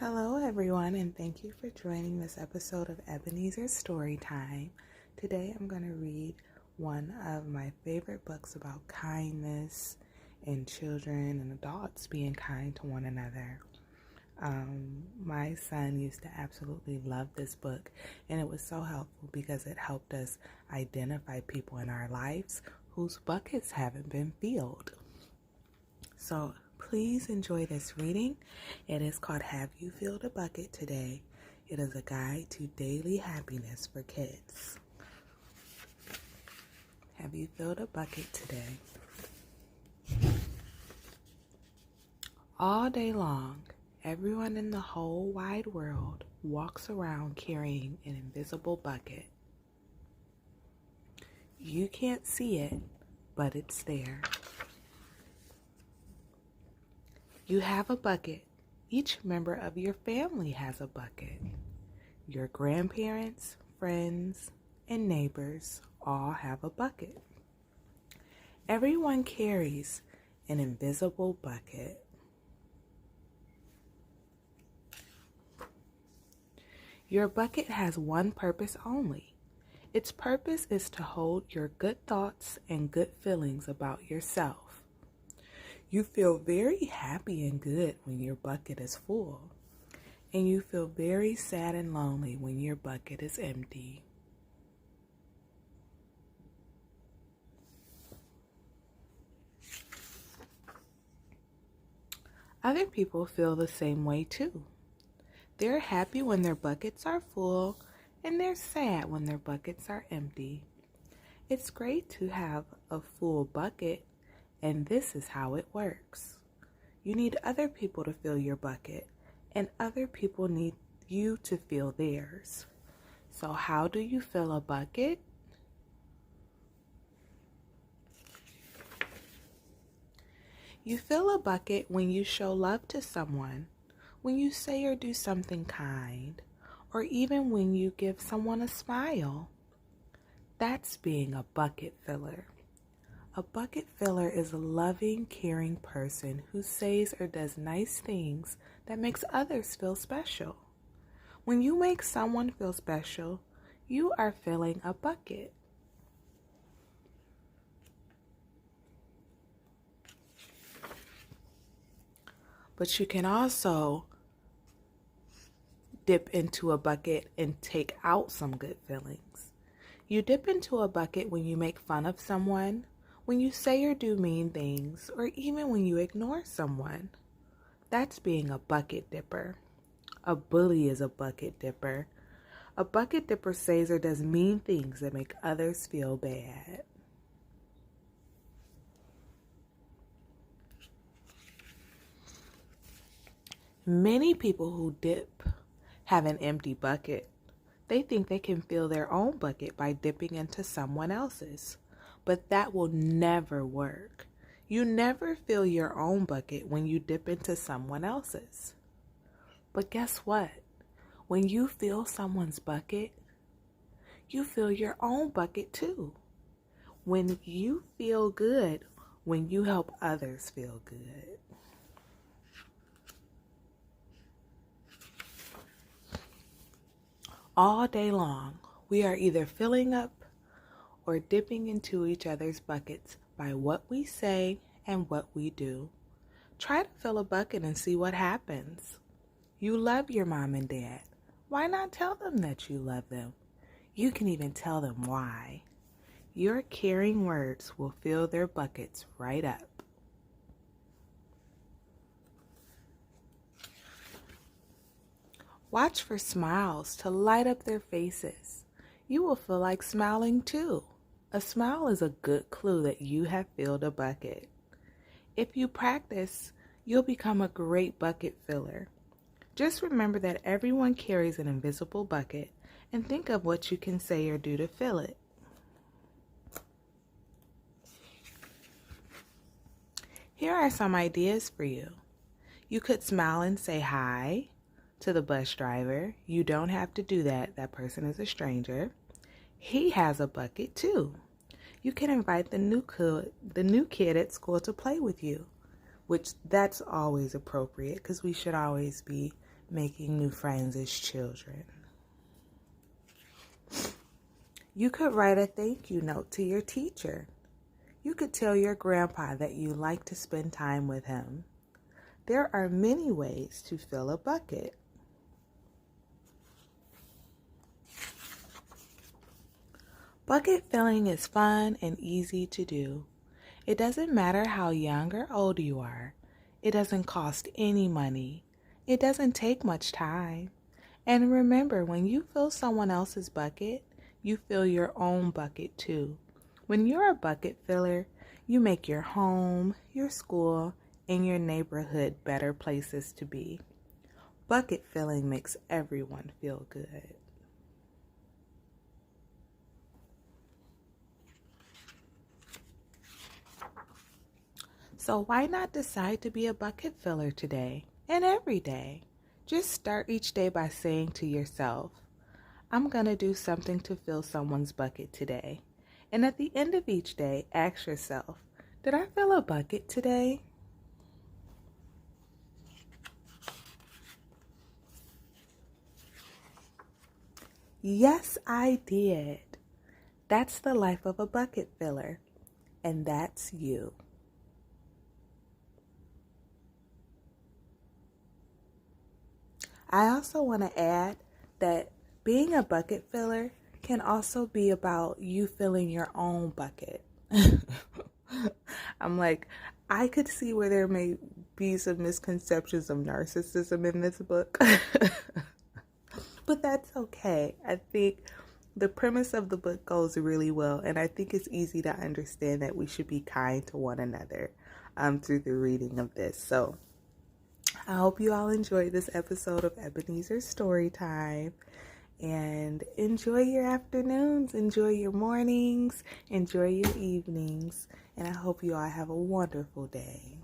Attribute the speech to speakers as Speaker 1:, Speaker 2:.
Speaker 1: Hello, everyone, and thank you for joining this episode of Ebenezer's Story Time. Today, I'm going to read one of my favorite books about kindness and children and adults being kind to one another. My son used to absolutely love this book, and it was so helpful because it helped us identify people in our lives whose buckets haven't been filled. So please enjoy this reading. It is called Have You Filled a Bucket Today? It is a guide to daily happiness for kids. Have you filled a bucket today? All day long, everyone in the whole wide world walks around carrying an invisible bucket. You can't see it, but it's there. You have a bucket. Each member of your family has a bucket. Your grandparents, friends, and neighbors all have a bucket. Everyone carries an invisible bucket. Your bucket has one purpose only. Its purpose is to hold your good thoughts and good feelings about yourself. You feel very happy and good when your bucket is full, and you feel very sad and lonely when your bucket is empty. Other people feel the same way too. They're happy when their buckets are full, and they're sad when their buckets are empty. It's great to have a full bucket, and this is how it works. You need other people to fill your bucket, and other people need you to fill theirs. So how do you fill a bucket? You fill a bucket when you show love to someone, when you say or do something kind, or even when you give someone a smile. That's being a bucket filler. A bucket filler is a loving, caring person who says or does nice things that makes others feel special. When you make someone feel special, you are filling a bucket. But you can also dip into a bucket and take out some good feelings. You dip into a bucket when you make fun of someone, when you say or do mean things, or even when you ignore someone. That's being a bucket dipper. A bully is a bucket dipper. A bucket dipper says or does mean things that make others feel bad. Many people who dip have an empty bucket. They think they can fill their own bucket by dipping into someone else's. But that will never work. You never fill your own bucket when you dip into someone else's. But guess what? When you fill someone's bucket, you fill your own bucket too. When you feel good, when you help others feel good. All day long, we are either filling up or dipping into each other's buckets by what we say and what we do. Try to fill a bucket and see what happens. You love your mom and dad. Why not tell them that you love them? You can even tell them why. Your caring words will fill their buckets right up. Watch for smiles to light up their faces. You will feel like smiling too. A smile is a good clue that you have filled a bucket. If you practice, you'll become a great bucket filler. Just remember that everyone carries an invisible bucket and think of what you can say or do to fill it. Here are some ideas for you. You could smile and say hi to the bus driver. You don't have to do that. That person is a stranger. He has a bucket too. You can invite the new kid at school to play with you, which that's always appropriate because we should always be making new friends as children. You could write a thank you note to your teacher. You could tell your grandpa that you like to spend time with him. There are many ways to fill a bucket. Bucket filling is fun and easy to do. It doesn't matter how young or old you are. It doesn't cost any money. It doesn't take much time. And remember, when you fill someone else's bucket, you fill your own bucket too. When you're a bucket filler, you make your home, your school, and your neighborhood better places to be. Bucket filling makes everyone feel good. So why not decide to be a bucket filler today and every day? Just start each day by saying to yourself, I'm going to do something to fill someone's bucket today. And at the end of each day, ask yourself, did I fill a bucket today? Yes, I did. That's the life of a bucket filler. And that's you. I also want to add that being a bucket filler can also be about you filling your own bucket. I'm like, I could see where there may be some misconceptions of narcissism in this book. But that's okay. I think the premise of the book goes really well, and I think it's easy to understand that we should be kind to one another through the reading of this. So I hope you all enjoyed this episode of Ebenezer's Storytime, and enjoy your afternoons, enjoy your mornings, enjoy your evenings, and I hope you all have a wonderful day.